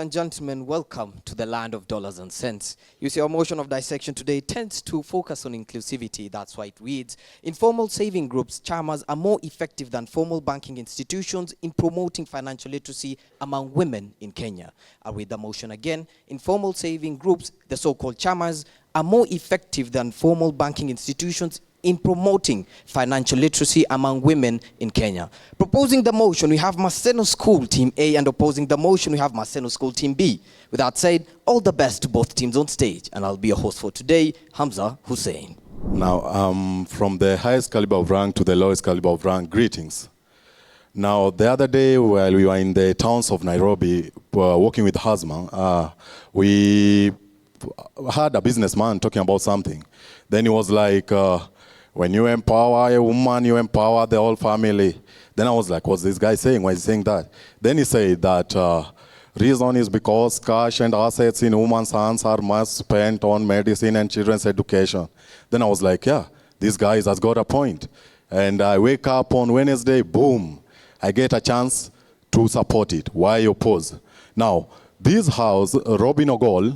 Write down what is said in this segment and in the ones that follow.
and gentlemen, welcome to the land of dollars and cents. You see, our motion of dissection today tends to focus on inclusivity. That's why it reads, informal saving groups, chamas, are more effective than formal banking institutions in promoting financial literacy among women in Kenya. I'll read the motion again. Informal saving groups, the so-called chamas, are more effective than formal banking institutions in promoting financial literacy among women in Kenya. Proposing the motion, we have Maseno School Team A, and opposing the motion, we have Maseno School Team B. With that said, all the best to both teams on stage, and I'll be your host for today, Hamza Hussein. Now, from the highest caliber of rank to the lowest caliber of rank, greetings. Now, the other day, while we were in the towns of Nairobi, working with Hazma, we had a businessman talking about something. Then he was like, when you empower a woman, you empower the whole family. Then I was like, what's this guy saying? Why is he saying that? Then he said that reason is because cash and assets in women's hands are much spent on medicine and children's education. Then I was like, yeah, this guy has got a point. And I wake up on Wednesday, boom, I get a chance to support it. Why oppose? Now, this house, Robin Ogol,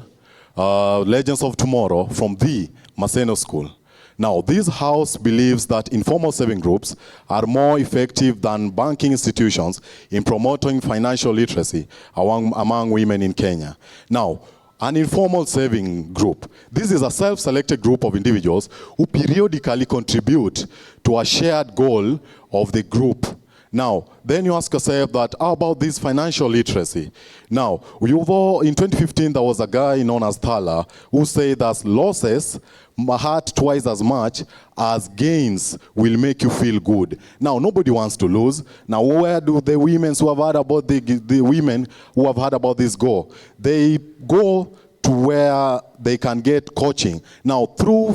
Legends of Tomorrow, from the Maseno School. Now, this house believes that informal saving groups are more effective than banking institutions in promoting financial literacy among women in Kenya. Now, an informal saving group, this is a self-selected group of individuals who periodically contribute to a shared goal of the group. Now, then you ask yourself that, how about this financial literacy? Now, in 2015, there was a guy known as Thala who said that losses hurt twice as much as gains will make you feel good. Now, nobody wants to lose. Now, where do the women who have heard about the women who have heard about this go? They go to where they can get coaching. Now, through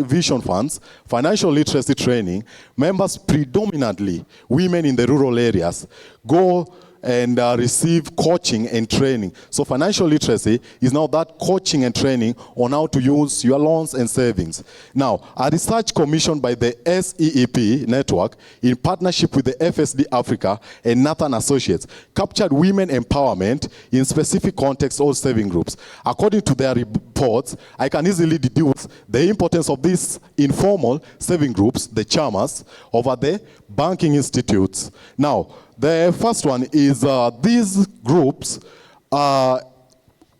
vision funds, financial literacy training, members, predominantly women in the rural areas, go and receive coaching and training. So financial literacy is now that coaching and training on how to use your loans and savings. Now, a research commissioned by the SEEP network in partnership with the FSD Africa and Nathan Associates captured women empowerment in specific contexts or saving groups. According to their reports, I can easily deduce the importance of these informal saving groups, the chamas, over the banking institutes. Now, the first one is these groups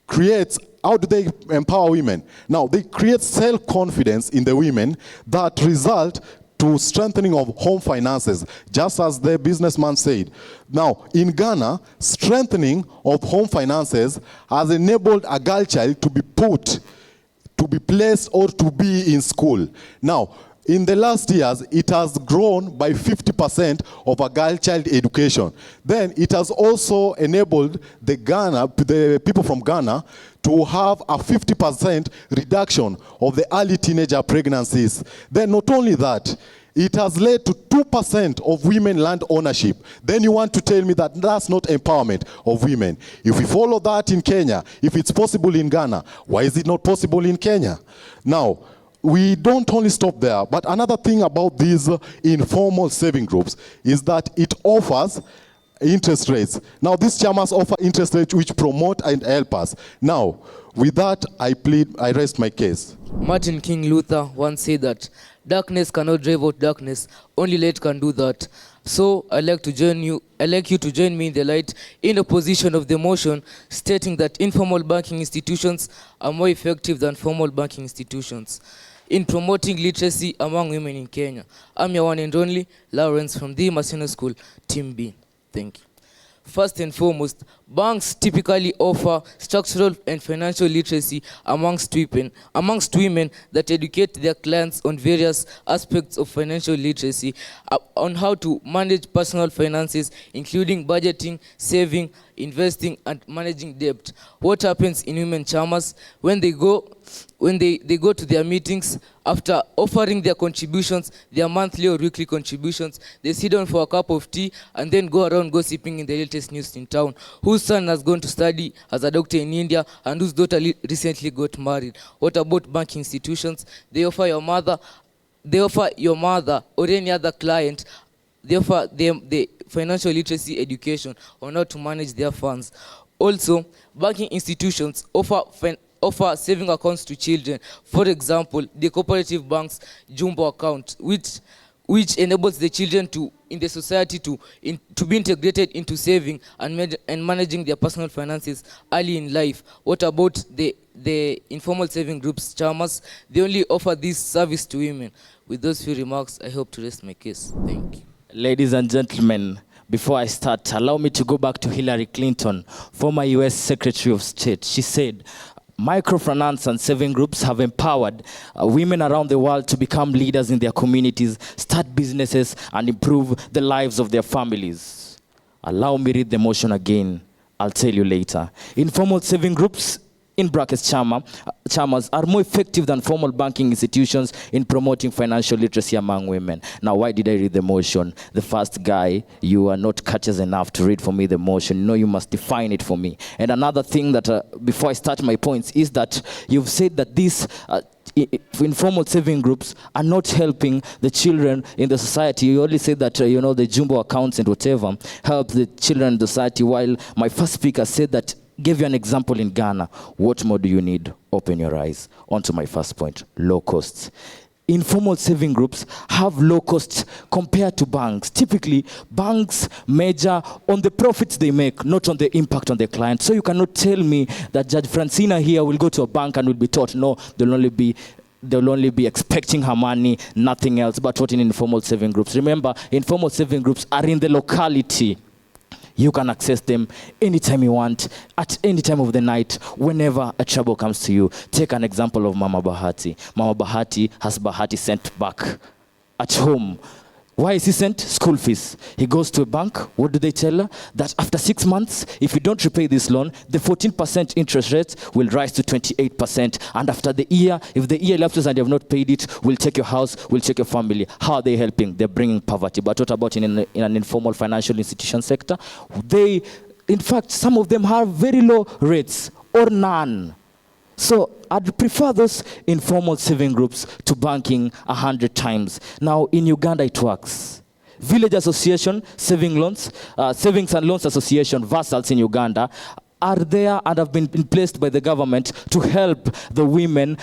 create, how do they empower women? Now, they create self-confidence in the women that result to strengthening of home finances, just as the businessman said. Now, in Ghana, strengthening of home finances has enabled a girl child to be placed or to be in school. Now, in the last years, it has grown by 50% of a girl child education. Then it has also enabled the people from Ghana to have a 50% reduction of the early teenager pregnancies. Then not only that, it has led to 2% of women land ownership. Then you want to tell me that that's not empowerment of women. If we follow that in Kenya, if it's possible in Ghana, why is it not possible in Kenya? Now, we don't only stop there, but another thing about these informal saving groups is that it offers interest rates. Now, these chamas offer interest rates which promote and help us. Now, with that, I rest my case. Martin King Luther once said that darkness cannot drive out darkness, only light can do that. So I'd like you to join me in the light in opposition of the motion stating that informal banking institutions are more effective than formal banking institutions in promoting literacy among women in Kenya. I'm your one and only, Lawrence from the Maseno School, Team B. Thank you. First and foremost, banks typically offer structural and financial literacy amongst women that educate their clients on various aspects of financial literacy, on how to manage personal finances, including budgeting, saving, investing, and managing debt. What happens in women chamas when they go to their meetings? After offering their contributions, their monthly or weekly contributions, they sit down for a cup of tea and then go around gossiping in the latest news in town. Whose son has gone to study as a doctor in India and whose daughter recently got married. What about banking institutions? They offer your mother or any other client, they offer them the financial literacy education on how to manage their funds. Also, banking institutions offer saving accounts to children. For example, the cooperative bank's Jumbo account, which enables the children in the society to be integrated into saving and managing their personal finances early in life. What about the informal saving groups, chamas? They only offer this service to women. With those few remarks, I hope to rest my case. Thank you. Ladies and gentlemen, before I start, allow me to go back to Hillary Clinton, former US Secretary of State. She said, microfinance and saving groups have empowered women around the world to become leaders in their communities, start businesses, and improve the lives of their families. Allow me read the motion again. I'll tell you later. Informal saving groups, in brackets chamas, are more effective than formal banking institutions in promoting financial literacy among women. Now, why did I read the motion? The first guy, you are not courteous enough to read for me the motion. No, you must define it for me. And another thing that, before I start my points, is that you've said that these informal saving groups are not helping the children in the society. You only say that, the jumbo accounts and whatever help the children in the society, while my first speaker said that, gave you an example in Ghana. What more do you need? Open your eyes. On to my first point, low costs. Informal saving groups have low costs compared to banks. Typically, banks measure on the profits they make, not on the impact on the client. So you cannot tell me that Judge Francina here will go to a bank and will be taught, no, they'll only be expecting her money, nothing else. But what in informal saving groups? Remember, informal saving groups are in the locality. You can access them anytime you want, at any time of the night, whenever a trouble comes to you. Take an example of Mama Bahati. Mama Bahati has Bahati sent back at home. Why is he sent? School fees. He goes to a bank. What do they tell her? That after 6 months, if you don't repay this loan, the 14% interest rate will rise to 28%. And after the year, if the year elapses and you have not paid it, we'll take your house, we'll take your family. How are they helping? They're bringing poverty. But what about in an informal financial institution sector? In fact, some of them have very low rates or none. So I'd prefer those informal saving groups to banking 100 times. Now, in Uganda, it works. Village Association, Savings and Loans Association, VASALs in Uganda, are there and have been placed by the government to help the women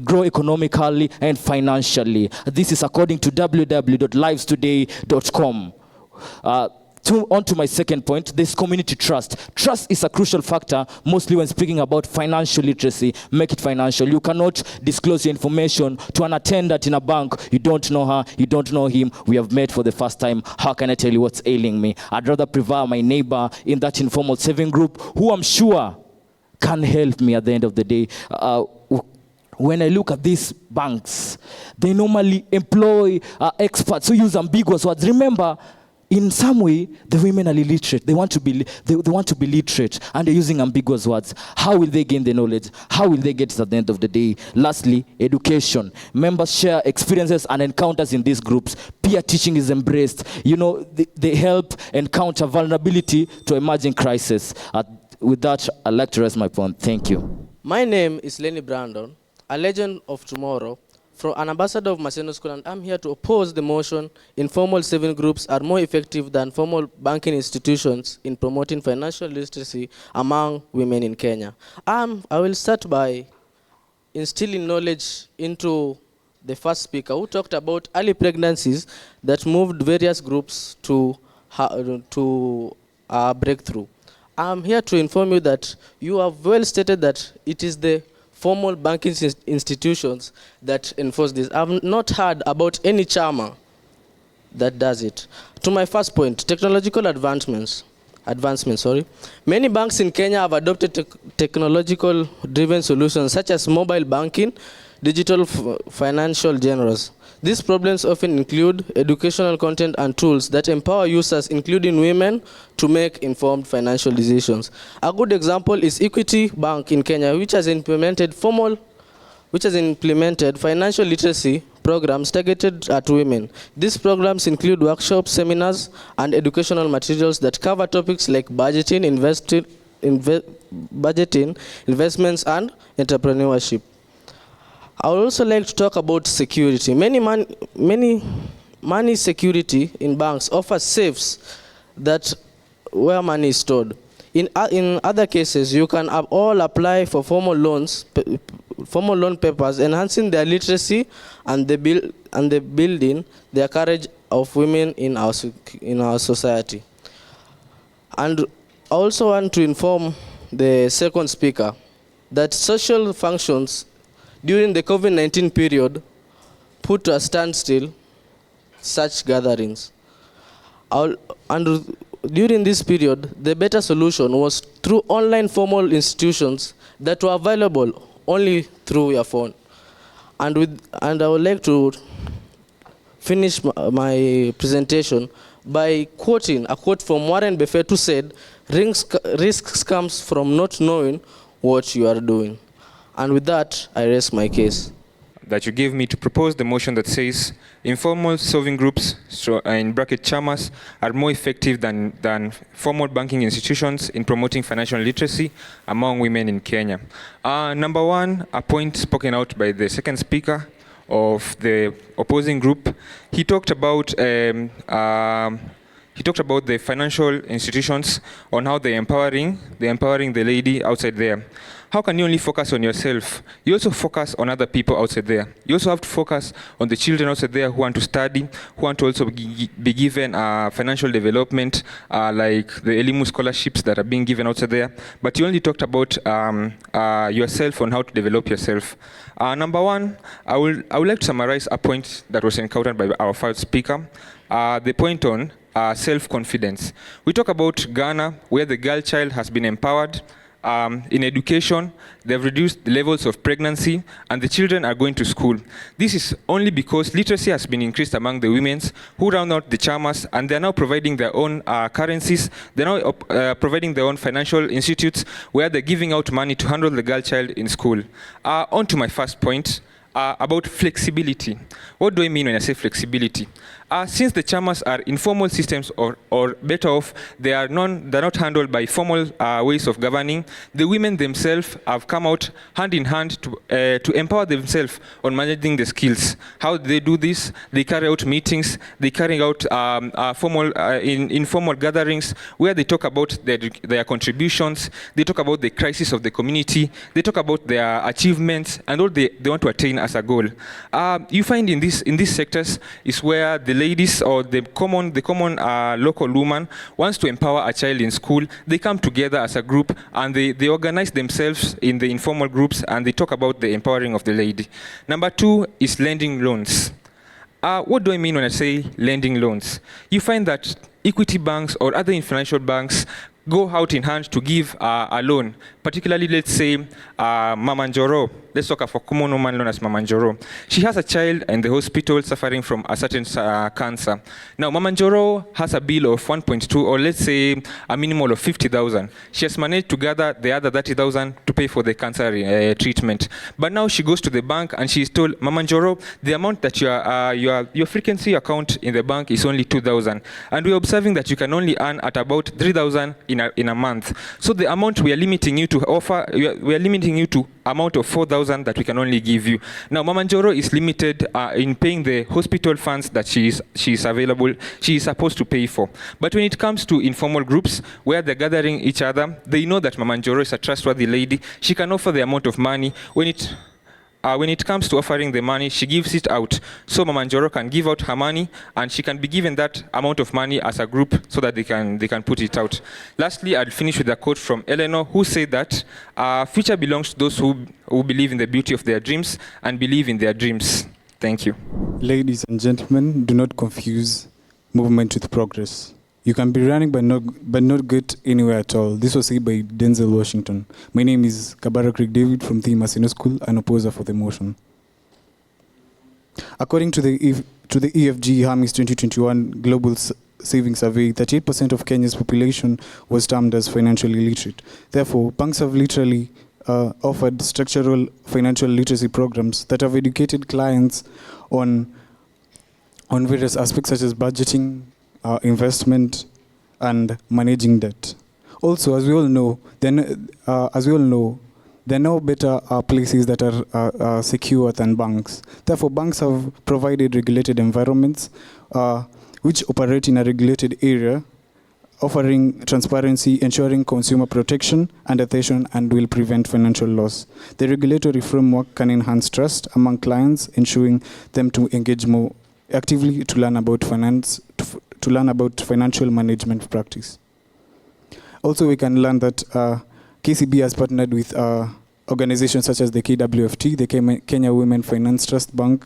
grow economically and financially. This is according to www.livestoday.com. On to my second point, this community trust. Trust is a crucial factor, mostly when speaking about financial literacy. Make it financial. You cannot disclose your information to an attendant in a bank. You don't know her, you don't know him. We have met for the first time. How can I tell you what's ailing me? I'd rather prefer my neighbor in that informal saving group, who I'm sure can help me at the end of the day. When I look at these banks, they normally employ experts who use ambiguous words. Remember, in some way, the women are illiterate. They want to be literate, and they're using ambiguous words. How will they gain the knowledge? How will they get it at the end of the day? Lastly, education. Members share experiences and encounters in these groups. Peer teaching is embraced. They help encounter vulnerability to emerging crisis. With that, I'd like to rest my point. Thank you. My name is Lenny Brandon, a legend of tomorrow, from an ambassador of Maseno School, and I'm here to oppose the motion informal saving groups are more effective than formal banking institutions in promoting financial literacy among women in Kenya. I will start by instilling knowledge into the first speaker, who talked about early pregnancies that moved various groups to breakthrough. I'm here to inform you that you have well stated that it is the formal banking institutions that enforce this. I've not heard about any chama that does it. To my first point, technological advancements. Many banks in Kenya have adopted technological-driven solutions such as mobile banking, digital financial generals. These problems often include educational content and tools that empower users, including women, to make informed financial decisions. A good example is Equity Bank in Kenya, which has implemented financial literacy programs targeted at women. These programs include workshops, seminars, and educational materials that cover topics like budgeting, investments, and entrepreneurship. I would also like to talk about security. Many money security in banks offer safes where money is stored. In other cases, you can all apply for formal loans, formal loan papers, enhancing their literacy and the building their courage of women in our society. And I also want to inform the second speaker that social functions during the COVID-19 period put to a standstill such gatherings. And during this period, the better solution was through online formal institutions that were available only through your phone. And I would like to finish my presentation by quoting a quote from Warren Buffett, who said, risks comes from not knowing what you are doing. And with that, I rest my case. That you gave me to propose the motion that says informal solving groups, in bracket chamas, are more effective than formal banking institutions in promoting financial literacy among women in Kenya. Number one, a point spoken out by the second speaker of the opposing group. He talked about the financial institutions on how they're empowering the lady outside there. How can you only focus on yourself? You also focus on other people outside there. You also have to focus on the children outside there who want to study, who want to also be given financial development, like the Elimu scholarships that are being given outside there. But you only talked about yourself, on how to develop yourself. Number one, I would like to summarize a point that was encountered by our first speaker, the point on self-confidence. We talk about Ghana, where the girl child has been empowered. In education, they've reduced the levels of pregnancy, and the children are going to school. This is only because literacy has been increased among the women who round out the chamas, and they're now providing their own currencies. They're now providing their own financial institutes where they're giving out money to handle the girl child in school. On to my first point. About flexibility. What do I mean when I say flexibility? Since the chamas are informal systems, or better off, they're not handled by formal ways of governing, the women themselves have come out hand in hand to empower themselves on managing the skills. How do they do this? They carry out meetings, they carry out informal gatherings where they talk about their contributions, they talk about the crisis of the community, they talk about their achievements and all they want to attain as a goal. You find in these sectors is where the ladies or the common local woman wants to empower a child in school. They come together as a group and they organize themselves in the informal groups and they talk about the empowering of the lady. Number two is lending loans. What do I mean when I say lending loans? You find that equity banks or other financial banks go out in hand to give a loan, particularly, let's say, Mama Njoro. Let's talk of a common woman known as Mama Njoro. She has a child in the hospital suffering from a certain cancer. Now, Mama Njoro has a bill of 1.2, or let's say a minimum of 50,000. She has managed to gather the other 30,000 to pay for the cancer treatment. But now she goes to the bank and she is told, Mama Njoro, the amount that your frequency account in the bank is only 2,000. And we're observing that you can only earn at about 3,000 in a month. So the amount we are limiting you to offer, we are limiting you to amount of 4,000 that we can only give you. Now, Mama Njoro is limited in paying the hospital funds that she is available, she is supposed to pay for. But when it comes to informal groups where they're gathering each other, they know that Mama Njoro is a trustworthy lady. She can offer the amount of money. When it comes to offering the money, she gives it out. So Mama Njoro can give out her money, and she can be given that amount of money as a group so that they can put it out. Lastly, I'll finish with a quote from Eleanor, who said that future belongs to those who believe in the beauty of their dreams and believe in their dreams. Thank you. Ladies and gentlemen, do not confuse movement with progress. You can be running but not get anywhere at all. This was said by Denzel Washington. My name is Kabara Craig David from the Maseno School, an opposer for the motion. According to the EFG Hermes 2021 Global Savings Survey, 38% of Kenya's population was termed as financially illiterate. Therefore, banks have literally offered structural financial literacy programs that have educated clients on various aspects such as budgeting, investment, and managing debt. Also, as we all know, there are no better places that are secure than banks. Therefore, banks have provided regulated environments which operate in a regulated area offering transparency, ensuring consumer protection and attention, and will prevent financial loss. The regulatory framework can enhance trust among clients, ensuring them to engage more actively to learn about financial management practice. Also, we can learn that KCB has partnered with organizations such as the KWFT, the Kenya Women Finance Trust Bank,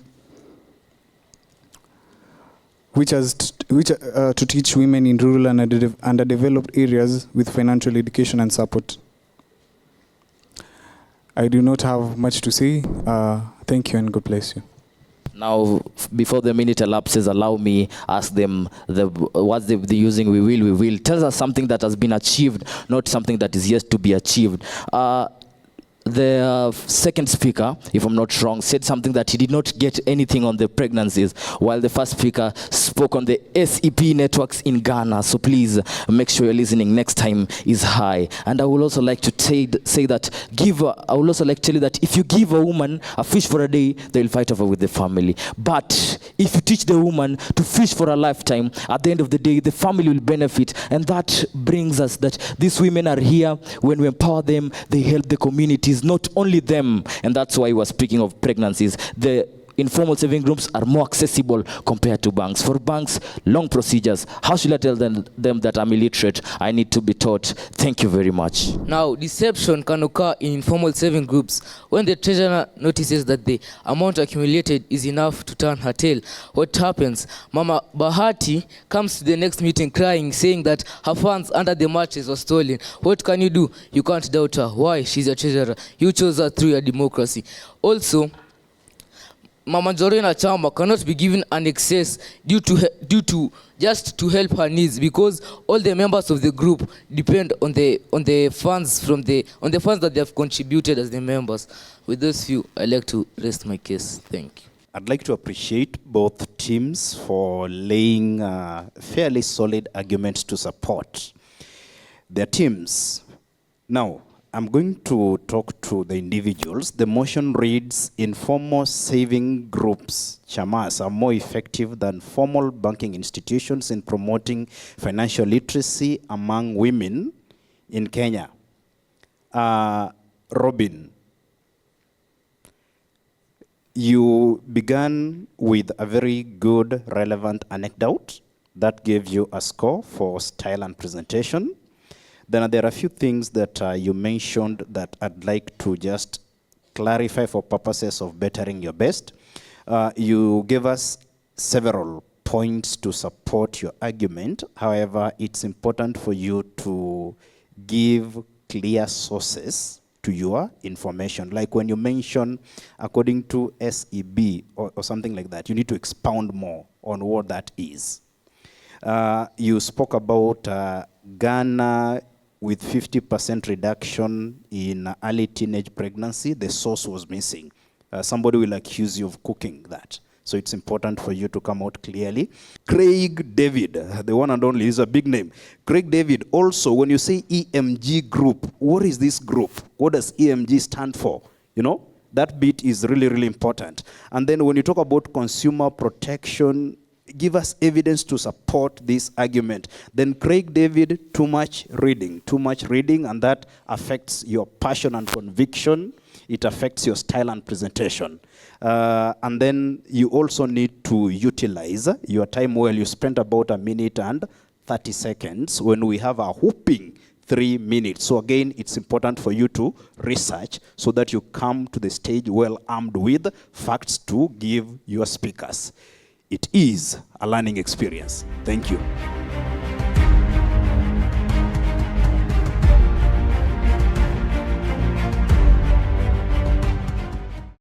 which to teach women in rural and underdeveloped areas with financial education and support. I do not have much to say. Thank you and God bless you. Now, before the minute elapses, allow me ask them what they're using. We will. Tell us something that has been achieved, not something that is yet to be achieved. The second speaker, if I'm not wrong, said something that he did not get anything on the pregnancies, while the first speaker spoke on the SEP networks in Ghana. So please make sure you're listening next time is high. And I would also like to say that I would also like to tell you that if you give a woman a fish for a day, they'll fight over with the family. But if you teach the woman to fish for a lifetime, at the end of the day, the family will benefit. And that brings us that these women are here. When we empower them, they help the communities, not only them. And that's why we're speaking of pregnancies. The informal saving groups are more accessible compared to banks. For banks, long procedures. How should I tell them that I'm illiterate? I need to be taught. Thank you very much. Now, deception can occur in informal saving groups. When the treasurer notices that the amount accumulated is enough to turn her tail, what happens? Mama Bahati comes to the next meeting crying, saying that her funds under the mattress were stolen. What can you do? You can't doubt her. Why? She's a treasurer. You chose her through your democracy. Also, Mama Jorena Chama cannot be given an excess due to just to help her needs, because all the members of the group depend on the funds that they have contributed as the members. With those few, I'd like to rest my case. Thank you. I'd like to appreciate both teams for laying fairly solid arguments to support their teams. Now, I'm going to talk to the individuals. The motion reads, informal saving groups, chamas, are more effective than formal banking institutions in promoting financial literacy among women in Kenya. Robin, you began with a very good, relevant anecdote that gave you a score for style and presentation. Then there are a few things that you mentioned that I'd like to just clarify for purposes of bettering your best. You gave us several points to support your argument. However, it's important for you to give clear sources to your information. Like when you mention according to SEB or something like that, you need to expound more on what that is. You spoke about Ghana with 50% reduction in early teenage pregnancy. The source was missing. Somebody will accuse you of cooking that. So it's important for you to come out clearly. Craig David, the one and only, is a big name. Craig David, also, when you say EMG group, what is this group? What does EMG stand for? You know, that bit is really, really important. And then when you talk about consumer protection, give us evidence to support this argument. Then Craig David, too much reading, and that affects your passion and conviction. It affects your style and presentation. And then you also need to utilize your time well. You spent about 1 minute and 30 seconds when we have a whooping 3 minutes. So again, it's important for you to research so that you come to the stage well armed with facts to give your speakers. It is a learning experience. Thank you.